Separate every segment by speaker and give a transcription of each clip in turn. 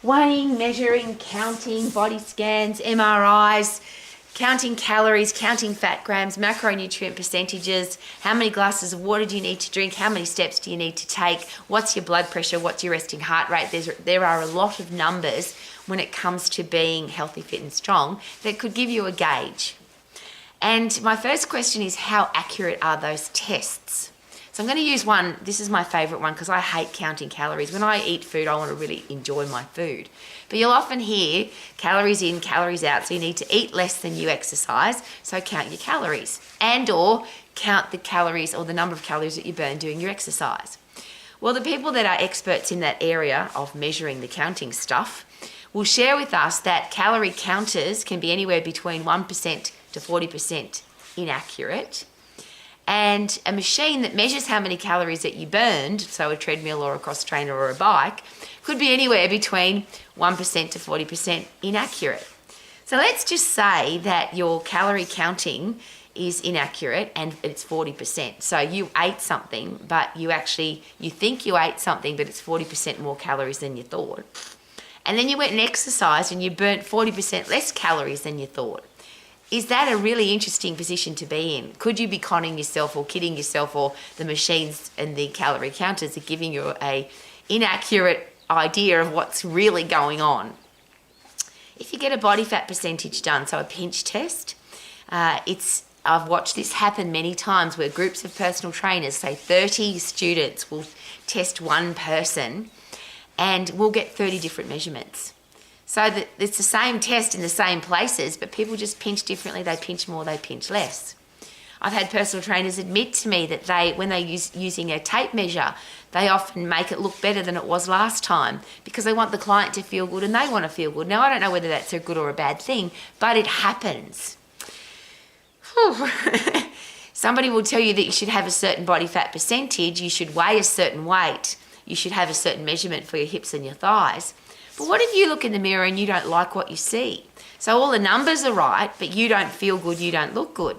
Speaker 1: weighing, measuring, counting, body scans, MRIs, counting calories, counting fat grams, macronutrient percentages, how many glasses of water do you need to drink, how many steps do you need to take, what's your blood pressure, what's your resting heart rate. There are a lot of numbers when it comes to being healthy, fit and strong that could give you a gauge. And my first question is, how accurate are those tests? So I'm going to use one. This is my favorite one because I hate counting calories. When I eat food, I want to really enjoy my food. But you'll often hear calories in, calories out. So you need to eat less than you exercise. So count your calories and or count the calories or the number of calories that you burn doing your exercise. Well, the people that are experts in that area of measuring the counting stuff will share with us that calorie counters can be anywhere between 1% to 40% inaccurate. And a machine that measures how many calories that you burned, so a treadmill or a cross trainer or a bike, could be anywhere between 1% to 40% inaccurate. So let's just say that your calorie counting is inaccurate and it's 40%. So you ate something, but you think you ate something, but it's 40% more calories than you thought. And then you went and exercised and you burnt 40% less calories than you thought. Is that a really interesting position to be in? Could you be conning yourself or kidding yourself, or the machines and the calorie counters are giving you a inaccurate idea of what's really going on? If you get a body fat percentage done, so a pinch test, I've watched this happen many times where groups of personal trainers, say 30 students, will test one person and we'll get 30 different measurements. So that it's the same test in the same places, but people just pinch differently. They pinch more, they pinch less. I've had personal trainers admit to me that when they're using a tape measure, they often make it look better than it was last time because they want the client to feel good and they want to feel good. Now, I don't know whether that's a good or a bad thing, but it happens. Somebody will tell you that you should have a certain body fat percentage, you should weigh a certain weight, you should have a certain measurement for your hips and your thighs. But what if you look in the mirror and you don't like what you see? So all the numbers are right, but you don't feel good, you don't look good.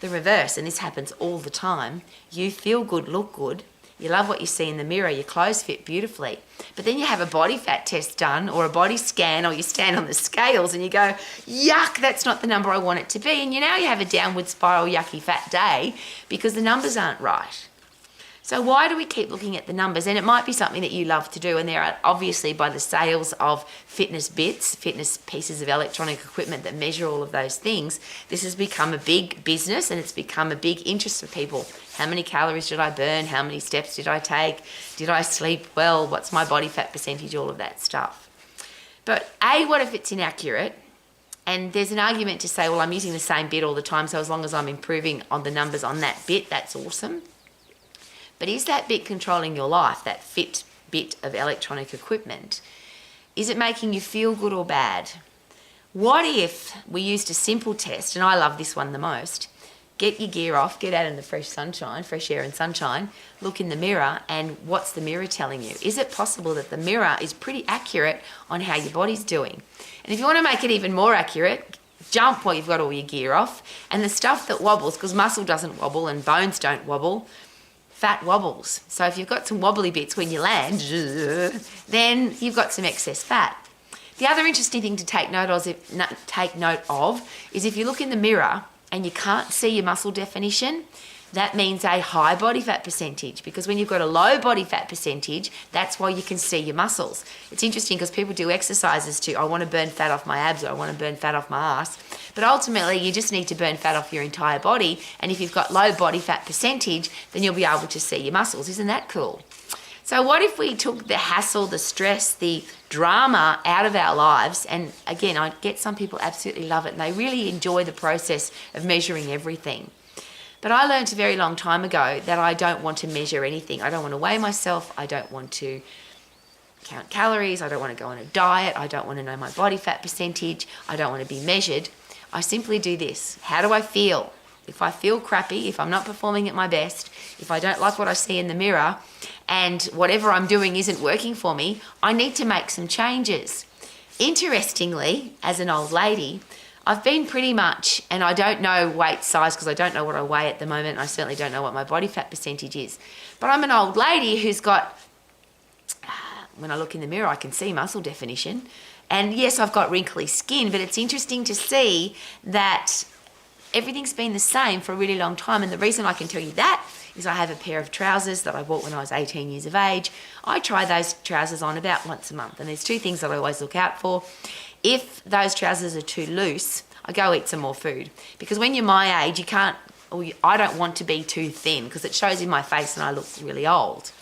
Speaker 1: The reverse, and this happens all the time, you feel good, look good, you love what you see in the mirror, your clothes fit beautifully, but then you have a body fat test done or a body scan, or you stand on the scales and you go, yuck, that's not the number I want it to be. And you have a downward spiral yucky fat day because the numbers aren't right. So why do we keep looking at the numbers? And it might be something that you love to do, and there are obviously, by the sales of fitness bits, fitness pieces of electronic equipment that measure all of those things, this has become a big business and it's become a big interest for people. How many calories did I burn? How many steps did I take? Did I sleep well? What's my body fat percentage? All of that stuff. But what if it's inaccurate? And there's an argument to say, well, I'm using the same bit all the time, so as long as I'm improving on the numbers on that bit, that's awesome. But is that bit controlling your life, that fit bit of electronic equipment? Is it making you feel good or bad? What if we used a simple test, and I love this one the most, get your gear off, get out in the fresh air and sunshine, look in the mirror, and what's the mirror telling you? Is it possible that the mirror is pretty accurate on how your body's doing? And if you want to make it even more accurate, jump while you've got all your gear off, and the stuff that wobbles, because muscle doesn't wobble and bones don't wobble, fat wobbles. So if you've got some wobbly bits when you land, then you've got some excess fat. The other interesting thing to take note of is if you look in the mirror and you can't see your muscle definition, that means a high body fat percentage, because when you've got a low body fat percentage, that's why you can see your muscles. It's interesting because people do exercises to, I want to burn fat off my abs, or I want to burn fat off my ass. But ultimately, you just need to burn fat off your entire body. And if you've got low body fat percentage, then you'll be able to see your muscles. Isn't that cool? So what if we took the hassle, the stress, the drama out of our lives? And again, I get some people absolutely love it and they really enjoy the process of measuring everything. But I learned a very long time ago that I don't want to measure anything. I don't want to weigh myself. I don't want to count calories. I don't want to go on a diet. I don't want to know my body fat percentage. I don't want to be measured. I simply do this. How do I feel? If I feel crappy, if I'm not performing at my best, if I don't like what I see in the mirror, and whatever I'm doing isn't working for me, I need to make some changes. Interestingly, as an old lady, I've been pretty much, and I don't know weight size because I don't know what I weigh at the moment. I certainly don't know what my body fat percentage is. But I'm an old lady who's got when I look in the mirror, I can see muscle definition. And yes, I've got wrinkly skin, but it's interesting to see that everything's been the same for a really long time. And the reason I can tell you that is I have a pair of trousers that I bought when I was 18 years of age. I try those trousers on about once a month. And there's two things that I always look out for. If those trousers are too loose, I go eat some more food. Because when you're my age, I don't want to be too thin because it shows in my face and I look really old.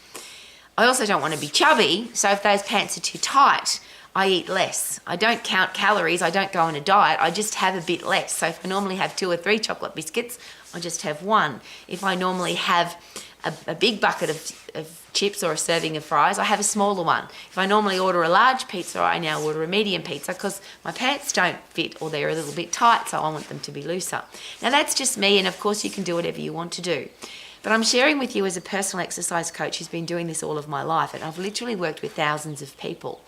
Speaker 1: I also don't want to be chubby, so if those pants are too tight, I eat less. I don't count calories, I don't go on a diet, I just have a bit less. So if I normally have 2 or 3 chocolate biscuits, I just have 1. If I normally have a big bucket of chips or a serving of fries, I have a smaller one. If I normally order a large pizza, I now order a medium pizza because my pants don't fit or they're a little bit tight, so I want them to be looser. Now that's just me, and of course you can do whatever you want to do. But I'm sharing with you as a personal exercise coach who's been doing this all of my life, and I've literally worked with thousands of people.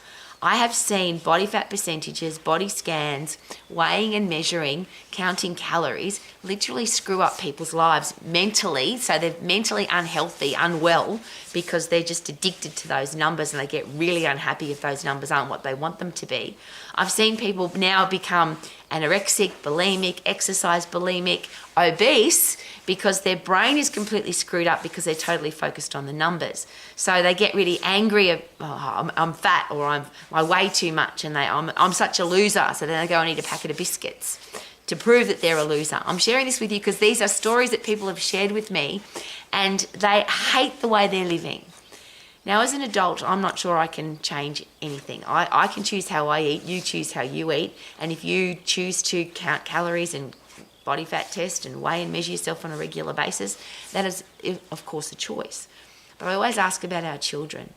Speaker 1: I have seen body fat percentages, body scans, weighing and measuring, counting calories, literally screw up people's lives mentally. So they're mentally unhealthy, unwell, because they're just addicted to those numbers and they get really unhappy if those numbers aren't what they want them to be. I've seen people now become anorexic, bulimic, exercise bulimic, obese, because their brain is completely screwed up because they're totally focused on the numbers. So they get really angry of, I'm fat, or I weigh too much, and I'm such a loser. So then they go and eat a packet of biscuits to prove that they're a loser. I'm sharing this with you because these are stories that people have shared with me, and they hate the way they're living. Now, as an adult, I'm not sure I can change anything. I can choose how I eat, you choose how you eat, and if you choose to count calories and body fat test and weigh and measure yourself on a regular basis, that is, of course, a choice. But I always ask about our children.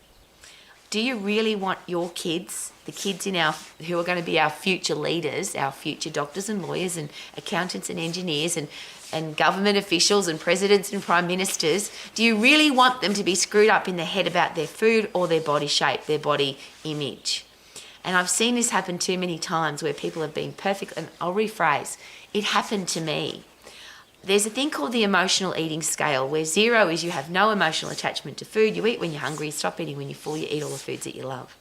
Speaker 1: Do you really want your kids, the kids who are going to be our future leaders, our future doctors and lawyers and accountants and engineers and government officials and presidents and prime ministers, do you really want them to be screwed up in the head about their food or their body shape, their body image? And I've seen this happen too many times where people have been perfect, and I'll rephrase, it happened to me. There's a thing called the emotional eating scale, where 0 is you have no emotional attachment to food, you eat when you're hungry, you stop eating when you're full, you eat all the foods that you love.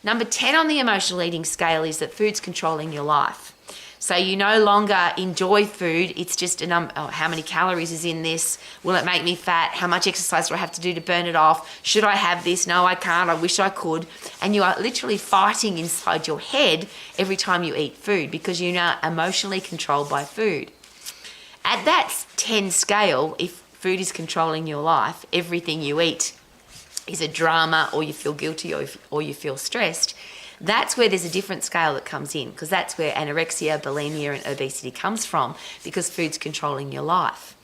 Speaker 1: Number 10 on the emotional eating scale is that food's controlling your life. So you no longer enjoy food, it's just a number, how many calories is in this? Will it make me fat? How much exercise do I have to do to burn it off? Should I have this? No, I can't, I wish I could. And you are literally fighting inside your head every time you eat food because you're now emotionally controlled by food. At that 10 scale, if food is controlling your life, everything you eat is a drama, or you feel guilty, or you feel stressed, that's where there's a different scale that comes in, because that's where anorexia, bulimia and obesity comes from, because food's controlling your life.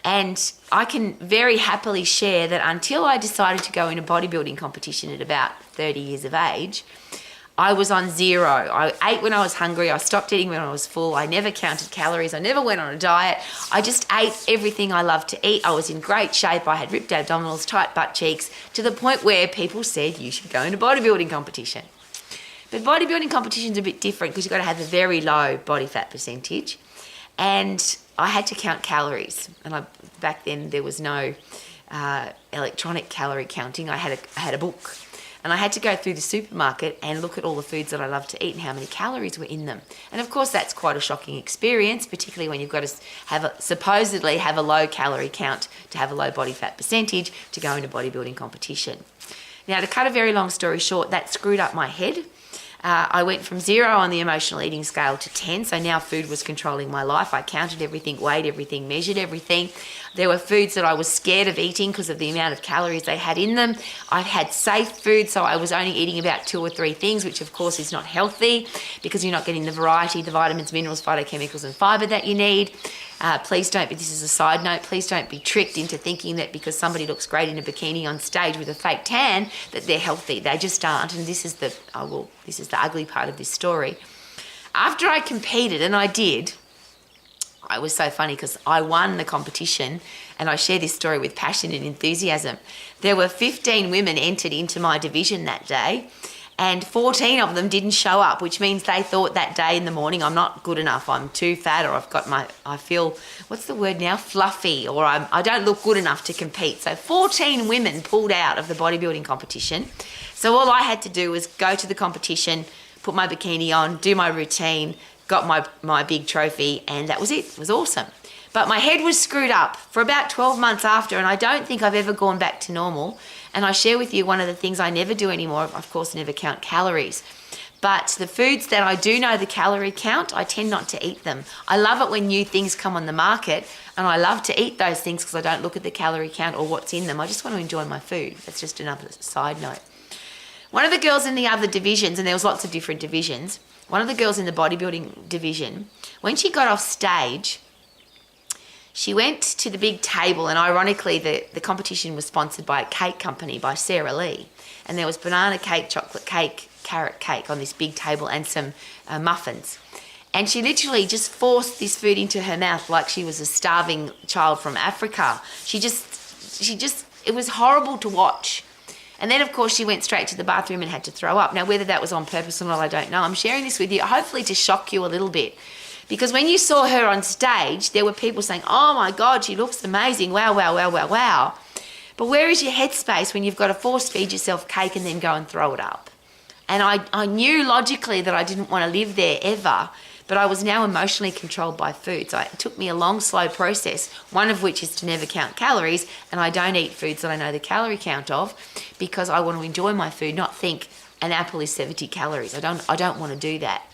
Speaker 1: And I can very happily share that until I decided to go in a bodybuilding competition at about 30 years of age, I was on 0. I ate when I was hungry. I stopped eating when I was full. I never counted calories. I never went on a diet. I just ate everything I loved to eat. I was in great shape. I had ripped abdominals, tight butt cheeks, to the point where people said you should go in a bodybuilding competition. But bodybuilding competition's a bit different because you've got to have a very low body fat percentage. And I had to count calories. And back then there was no electronic calorie counting. I had a book. And I had to go through the supermarket and look at all the foods that I love to eat and how many calories were in them. And of course, that's quite a shocking experience, particularly when you've got to supposedly have a low calorie count to have a low body fat percentage to go into bodybuilding competition. Now, to cut a very long story short, that screwed up my head. I went from 0 on the emotional eating scale to 10, so now food was controlling my life. I counted everything, weighed everything, measured everything. There were foods that I was scared of eating because of the amount of calories they had in them. I had safe food, so I was only eating about 2 or 3 things, which of course is not healthy because you're not getting the variety, the vitamins, minerals, phytochemicals and fibre that you need. This is a side note, please don't be tricked into thinking that because somebody looks great in a bikini on stage with a fake tan that they're healthy. They just aren't, and this is the ugly part of this story. After I competed, and I did, it was so funny because I won the competition, and I share this story with passion and enthusiasm. There were 15 women entered into my division that day, and 14 of them didn't show up, which means they thought that day in the morning, I'm not good enough, I'm too fat, or I feel, what's the word now, fluffy, or I don't look good enough to compete. So 14 women pulled out of the bodybuilding competition. So all I had to do was go to the competition, put my bikini on, do my routine, got my big trophy, and that was it. It was awesome. But my head was screwed up for about 12 months after, and I don't think I've ever gone back to normal. And I share with you one of the things I never do anymore, of course, never count calories. But the foods that I do know the calorie count, I tend not to eat them. I love it when new things come on the market, and I love to eat those things because I don't look at the calorie count or what's in them. I just want to enjoy my food. That's just another side note. One of the girls in the other divisions, and there was lots of different divisions, one of the girls in the bodybuilding division, when she got off stage, she went to the big table, and ironically, the competition was sponsored by a cake company, by Sarah Lee. And there was banana cake, chocolate cake, carrot cake on this big table, and some muffins. And she literally just forced this food into her mouth like she was a starving child from Africa. It was horrible to watch. And then, of course, she went straight to the bathroom and had to throw up. Now, whether that was on purpose or not, I don't know. I'm sharing this with you, hopefully to shock you a little bit. Because when you saw her on stage, there were people saying, oh my God, she looks amazing. Wow, wow, wow, wow, wow. But where is your headspace when you've got to force feed yourself cake and then go and throw it up? And I knew logically that I didn't want to live there ever, but I was now emotionally controlled by food. So it took me a long, slow process, one of which is to never count calories. And I don't eat foods that I know the calorie count of because I want to enjoy my food, not think an apple is 70 calories. I don't want to do that.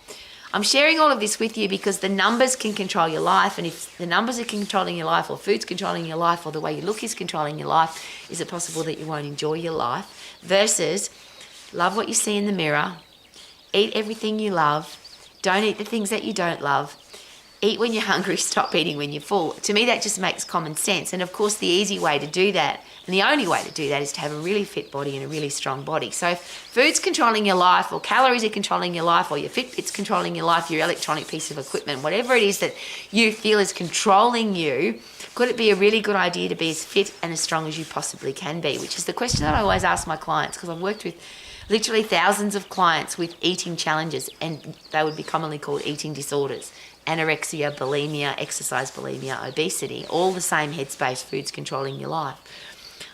Speaker 1: I'm sharing all of this with you because the numbers can control your life, and if the numbers are controlling your life, or food's controlling your life, or the way you look is controlling your life, is it possible that you won't enjoy your life? Versus love what you see in the mirror, eat everything you love, don't eat the things that you don't love, eat when you're hungry, stop eating when you're full. To me, that just makes common sense. And of course, the easy way to do that, and the only way to do that, is to have a really fit body and a really strong body. So if food's controlling your life, or calories are controlling your life, or your Fitbit's controlling your life, your electronic piece of equipment, whatever it is that you feel is controlling you, could it be a really good idea to be as fit and as strong as you possibly can be? Which is the question that I always ask my clients, because I've worked with literally thousands of clients with eating challenges, and they would be commonly called eating disorders. Anorexia, bulimia, exercise bulimia, obesity, all the same headspace, food's controlling your life.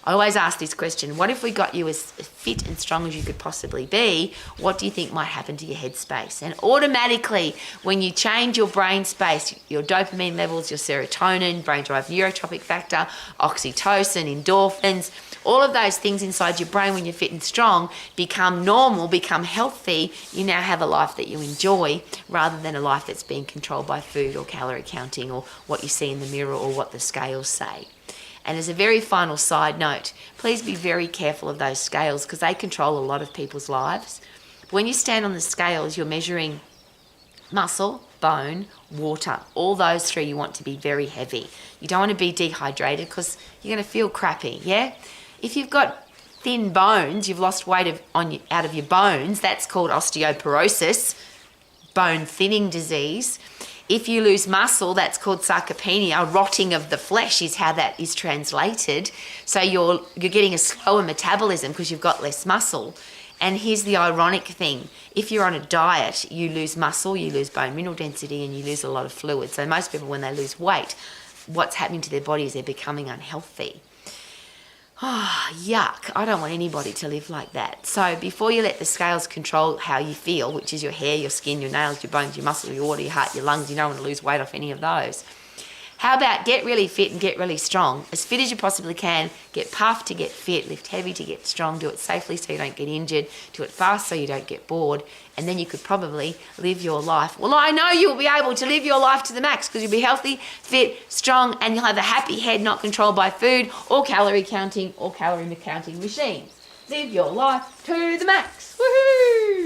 Speaker 1: I always ask this question, what if we got you as fit and strong as you could possibly be? What do you think might happen to your headspace? And automatically, when you change your brain space, your dopamine levels, your serotonin, brain-derived neurotropic factor, oxytocin, endorphins, all of those things inside your brain when you're fit and strong become normal, become healthy. You now have a life that you enjoy rather than a life that's being controlled by food or calorie counting or what you see in the mirror or what the scales say. And as a very final side note, please be very careful of those scales because they control a lot of people's lives. When you stand on the scales, you're measuring muscle, bone, water. All those three you want to be very heavy. You don't want to be dehydrated because you're going to feel crappy, yeah? If you've got thin bones, you've lost weight out of your bones, that's called osteoporosis, bone thinning disease. If you lose muscle, that's called sarcopenia, rotting of the flesh is how that is translated. So you're getting a slower metabolism because you've got less muscle. And here's the ironic thing. If you're on a diet, you lose muscle, you lose bone mineral density, and you lose a lot of fluid. So most people, when they lose weight, what's happening to their body is they're becoming unhealthy. Oh, yuck. I don't want anybody to live like that. So before you let the scales control how you feel, which is your hair, your skin, your nails, your bones, your muscle, your water, your heart, your lungs, you don't want to lose weight off any of those. How about get really fit and get really strong? As fit as you possibly can. Get puffed to get fit, lift heavy to get strong, do it safely so you don't get injured, do it fast so you don't get bored, and then you could probably live your life. Well, I know you'll be able to live your life to the max because you'll be healthy, fit, strong, and you'll have a happy head not controlled by food or calorie counting machines. Live your life to the max. Woohoo!